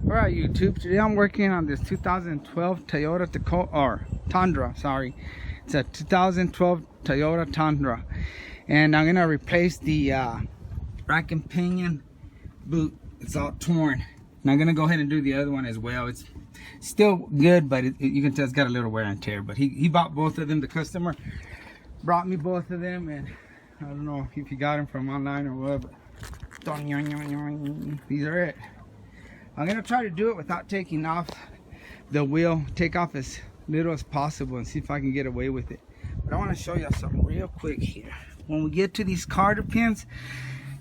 Alright YouTube, today I'm working on this 2012 Toyota Tacoma, or Tundra, sorry. It's a 2012 Toyota Tundra. And I'm going to replace the rack and pinion boot. It's all torn. And I'm going to go ahead and do the other one as well. It's still good, but you can tell it's got a little wear and tear. But he bought both of them. The customer brought me both of them. And I don't know if he got them from online or what, but these are it. I'm going to try to do it without taking off the wheel, take off as little as possible and see if I can get away with it. But I want to show you something real quick here. When we get to these carter pins,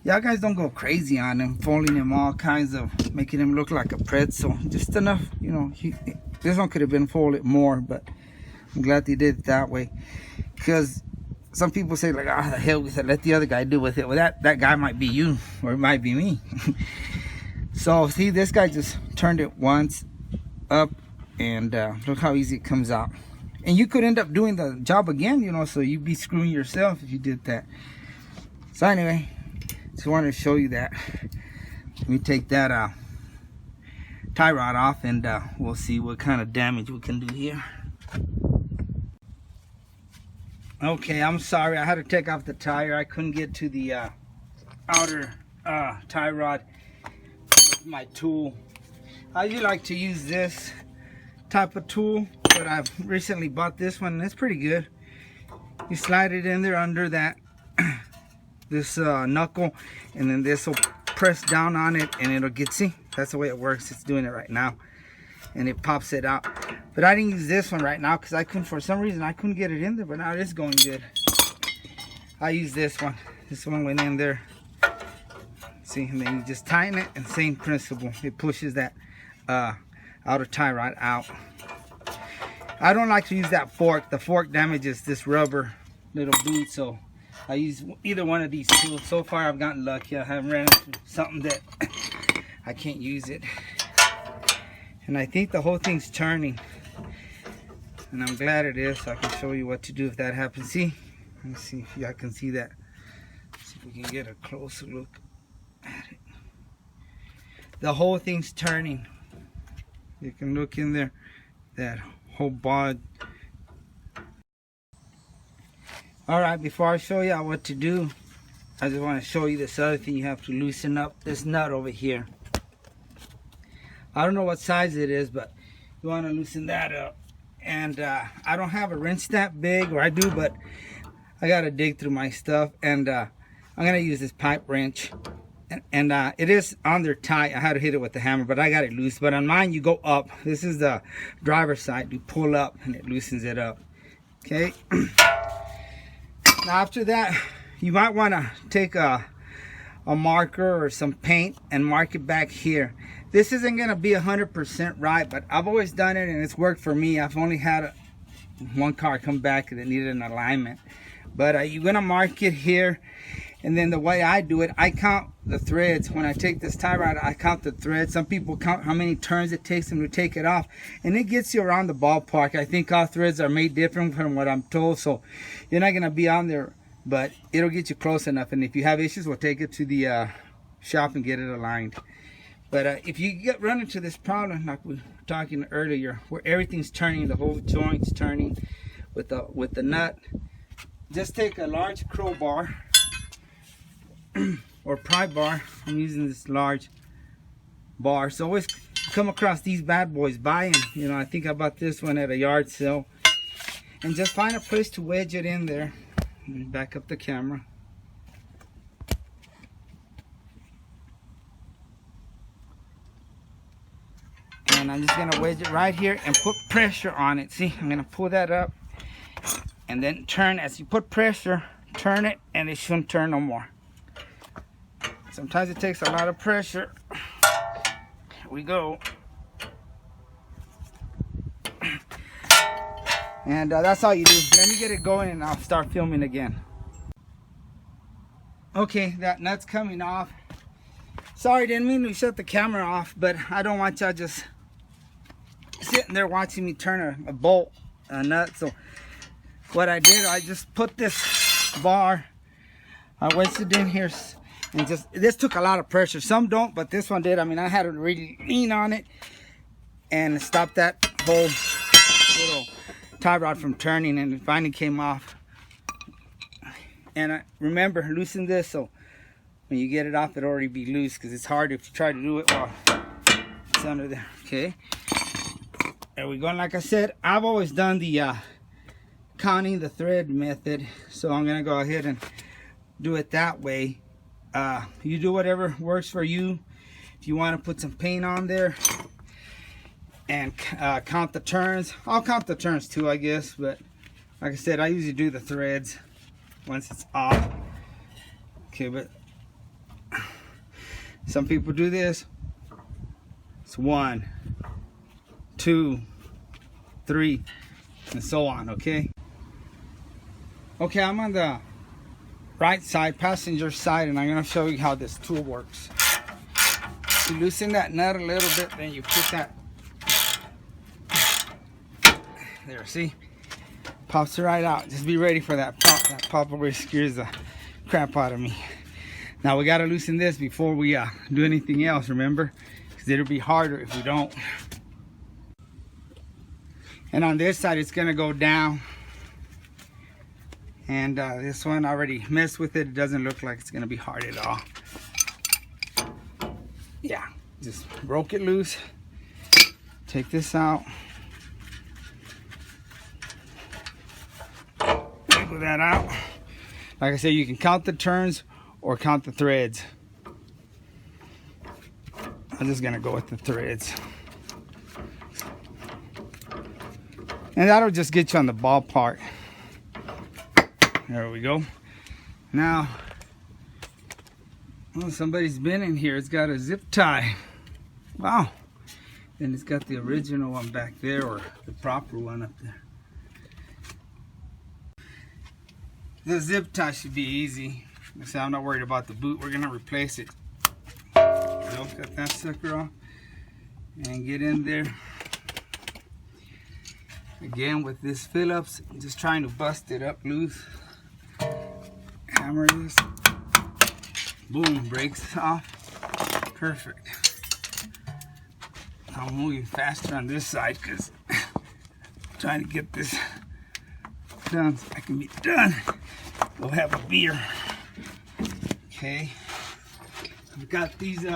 y'all guys don't go crazy on them, folding them all kinds of, making them look like a pretzel. Just enough, you know, this one could have been folded more, but I'm glad they did it that way. Because some people say like, ah, the hell with it, let the other guy do with it. Well, that guy might be you, or it might be me. So see, this guy just turned it once up, and look how easy it comes out. And you could end up doing the job again, you know, so you'd be screwing yourself if you did that. So anyway, just wanted to show you that. Let me take that tie rod off, and we'll see what kind of damage we can do here. Okay, I'm sorry, I had to take off the tire. I couldn't get to the outer tie rod with my tool. I usually like to use this type of tool, but I've recently bought this one and it's pretty good. You slide it in there under that this knuckle, and then this will press down on it and it'll get, see, that's the way it works. It's doing it right now and it pops it out. But I didn't use this one right now because I couldn't, for some reason I couldn't get it in there, but now it's going good. I use this one. This one went in there. See, and then you just tighten it, and same principle. It pushes that outer tie rod out. I don't like to use that fork. The fork damages this rubber little boot, so I use either one of these tools. So far I've gotten lucky. I haven't ran into something that I can't use it. And I think the whole thing's turning, and I'm glad it is, so I can show you what to do if that happens. See, let me see if y'all can see that. See if we can get a closer look at it. The whole thing's turning. You can look in there, that whole bod. Alright, before I show you what to do, I just want to show you this other thing. You have to loosen up this nut over here. I don't know what size it is, but you want to loosen that up. And I don't have a wrench that big, or I do, but I got to dig through my stuff. And I'm going to use this pipe wrench. And it is on there tight. I had to hit it with the hammer, but I got it loose. But on mine, you go up. This is the driver's side. You pull up, and it loosens it up. Okay. Now after that, you might want to take a marker or some paint and mark it back here. This isn't going to be 100% right, but I've always done it and it's worked for me. I've only had one car come back that needed an alignment. But you're going to mark it here, and then the way I do it, I count the threads. When I take this tie rod, I count the threads. Some people count how many turns it takes them to take it off, and it gets you around the ballpark. I think all threads are made different from what I'm told, so you're not going to be on there, but it'll get you close enough. And if you have issues, we'll take it to the shop and get it aligned. But if you run into this problem, like we were talking earlier, where everything's turning, the whole joint's turning with the nut, just take a large crowbar or pry bar. I'm using this large bar. So always come across these bad boys, buy them. You know, I think I bought this one at a yard sale. And just find a place to wedge it in there. Let me back up the camera. And I'm just going to wedge it right here and put pressure on it. See, I'm going to pull that up and then turn. As you put pressure, turn it, and it shouldn't turn no more. Sometimes it takes a lot of pressure. Here we go. And that's all you do. Let me get it going and I'll start filming again. Okay, that nut's coming off. Sorry, didn't mean to shut the camera off, but I don't want y'all just sitting there watching me turn a bolt, a nut. So what I did, I just put this bar, I wedged it in here And just, this took a lot of pressure. Some don't, but this one did. I mean, I had to really lean on it and stop that whole little tie rod from turning, and it finally came off. And remember, loosen this so when you get it off, it'll already be loose, because it's hard if you try to do it while it's under there. Okay, there we go. And like I said, I've always done the counting the thread method, so I'm gonna go ahead and do it that way. You do whatever works for you. If you want to put some paint on there and count the turns, I'll count the turns too, I guess, but like I said, I usually do the threads once it's off. Okay, but some people do this. It's 1, 2, 3, and so on. Okay, I'm on the right side, passenger side, and I'm going to show you how this tool works. You loosen that nut a little bit, then you put that there, see, pops it right out. Just be ready for that pop. That pop over scares the crap out of me. Now we got to loosen this before we do anything else, remember, because it'll be harder if we don't. And on this side it's going to go down. And this one, I already messed with it. It doesn't look like it's gonna be hard at all. Yeah, just broke it loose. Take this out. Wiggle that out. Like I said, you can count the turns or count the threads. I'm just gonna go with the threads. And that'll just get you on the ballpark. There we go. Now, well, somebody's been in here. It's got a zip tie. Wow. And it's got the original one back there, or the proper one up there. The zip tie should be easy. So I'm not worried about the boot. We're gonna replace it. Cut that sucker off and get in there. Again with this Phillips, I'm just trying to bust it up loose. Hammer this. Boom, breaks off. Perfect. I'm moving faster on this side because I'm trying to get this done so I can be done. We'll have a beer. Okay. I've got these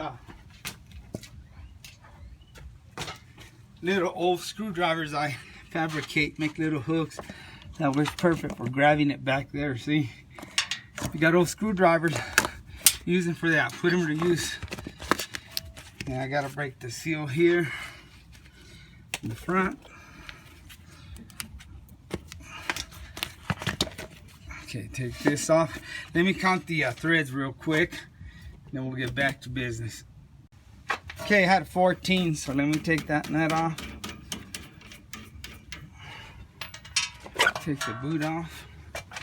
little old screwdrivers I fabricate, make little hooks. That works perfect for grabbing it back there, see? If you got old screwdrivers, use them for that. Put them to use. And I gotta break the seal here in the front. Okay, take this off. Let me count the threads real quick, then we'll get back to business. Okay, I had 14, so let me take that nut off. Take the boot off,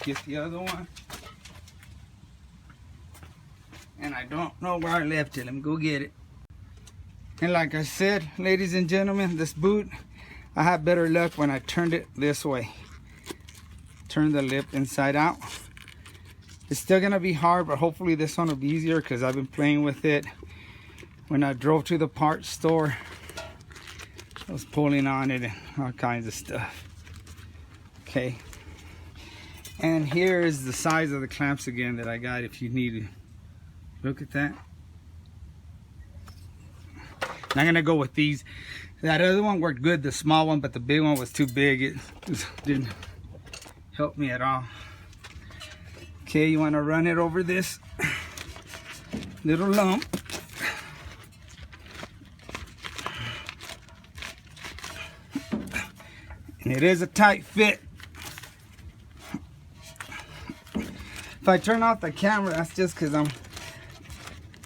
get the other one. And I don't know where I left it. Let me go get it. And like I said, ladies and gentlemen, this boot, I had better luck when I turned it this way. Turn the lip inside out. It's still gonna be hard, but hopefully this one will be easier because I've been playing with it. When I drove to the parts store, I was pulling on it and all kinds of stuff. Okay. And here is the size of the clamps again that I got if you need it. Look at that. And I'm gonna go with these. That other one worked good, the small one, but the big one was too big. It just didn't help me at all. Okay, you wanna run it over this little lump. And it is a tight fit. If I turn off the camera, that's just because I'm,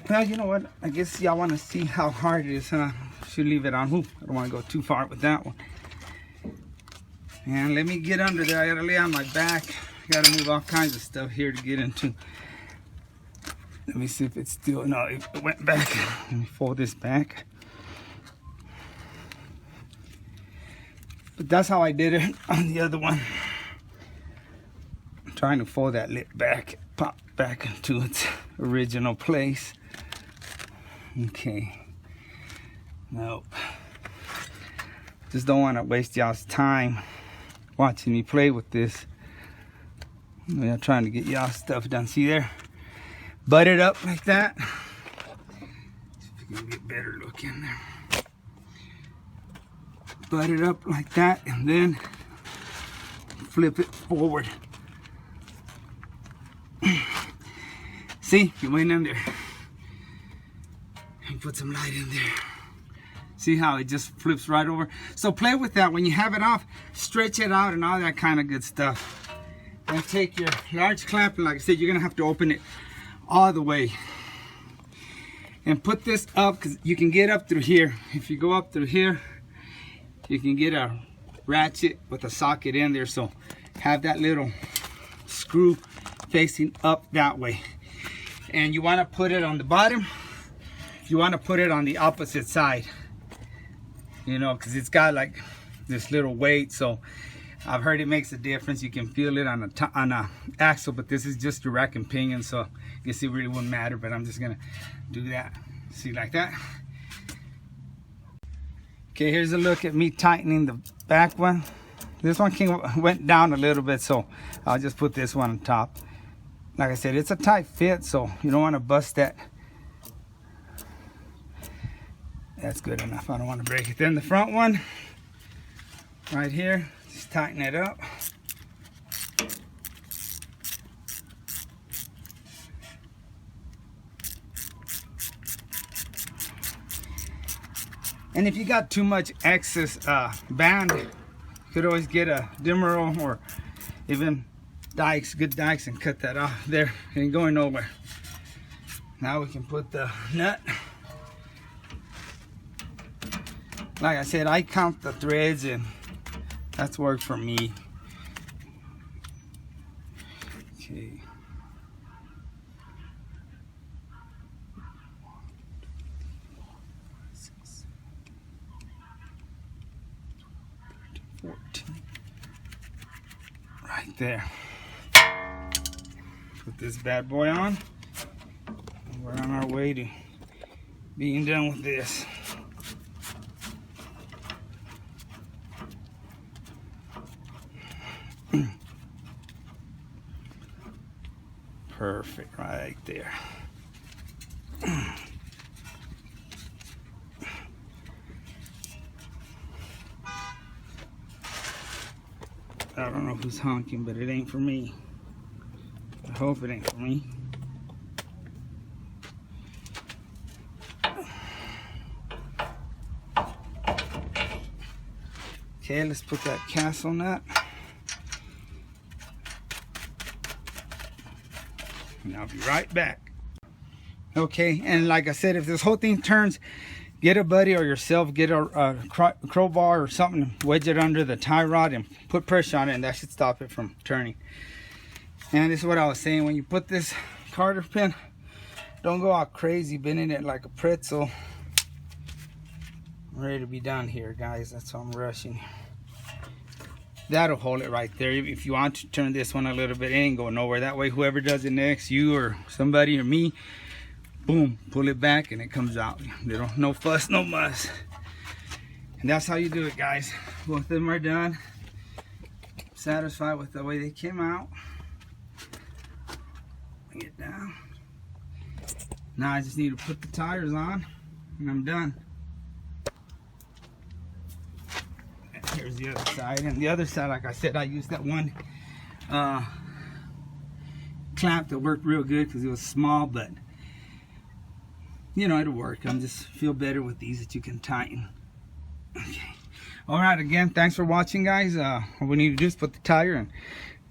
well, you know what? I guess y'all want to see how hard it is, huh? Should leave it on. Ooh, I don't want to go too far with that one. And let me get under there. I got to lay on my back. I got to move all kinds of stuff here to get into. Let me see if it's still, no, it went back. Let me fold this back. But that's how I did it on the other one. I'm trying to fold that lip back, pop back into its original place. Okay. Nope. Just don't want to waste y'all's time watching me play with this. I'm trying to get y'all stuff done. See there? Butt it up like that. See if we can get better look in there. Butt it up like that, and then flip it forward. See, you went in there. And put some light in there. See how it just flips right over? So play with that. When you have it off, stretch it out and all that kind of good stuff. And take your large clamp, and like I said, you're gonna have to open it all the way. And put this up, because you can get up through here. If you go up through here, you can get a ratchet with a socket in there. So have that little screw facing up that way. And you want to put it on the bottom. You want to put it on the opposite side, you know, because it's got like this little weight. So I've heard it makes a difference. You can feel it on a axle, but this is just a rack and pinion, so I guess it really wouldn't matter. But I'm just gonna do that. See, like that. Okay, here's a look at me tightening the back one. This one went down a little bit, so I'll just put this one on top. Like I said, it's a tight fit, so you don't want to bust that. That's good enough. I don't want to break it. Then the front one, right here, just tighten it up. And if you got too much excess band, you could always get a dimmer or even dikes, good dikes, and cut that off. There, it ain't going nowhere. Now we can put the nut. Like I said, I count the threads, and that's worked for me. Okay. Right there. Put this bad boy on. We're on our way to being done with this. Perfect, right there. I don't know who's honking, but it ain't for me. I hope it ain't for me. Okay, let's put that castle nut. And I'll be right back. Okay, and like I said, if this whole thing turns, get a buddy or yourself, get a crowbar or something, wedge it under the tie rod and put pressure on it, and that should stop it from turning. And this is what I was saying, when you put this cotter pin, don't go out crazy bending it like a pretzel. I'm ready to be done here, guys. That's why I'm rushing. That'll hold it right there. If you want to turn this one a little bit, it ain't going nowhere. That way, whoever does it next, you or somebody or me, boom, pull it back and it comes out. No fuss, no muss. And that's how you do it, guys. Both of them are done. Satisfied with the way they came out. Bring it down. Now I just need to put the tires on and I'm done. Here's the other side, and the other side, like I said, I used that one clamp that worked real good because it was small, but you know, it'll work. I'm just feel better with these that you can tighten. Okay, all right, again, thanks for watching, guys. All we need to do is put the tire, and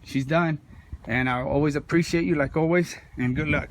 she's done. And I always appreciate you, like always, and good luck.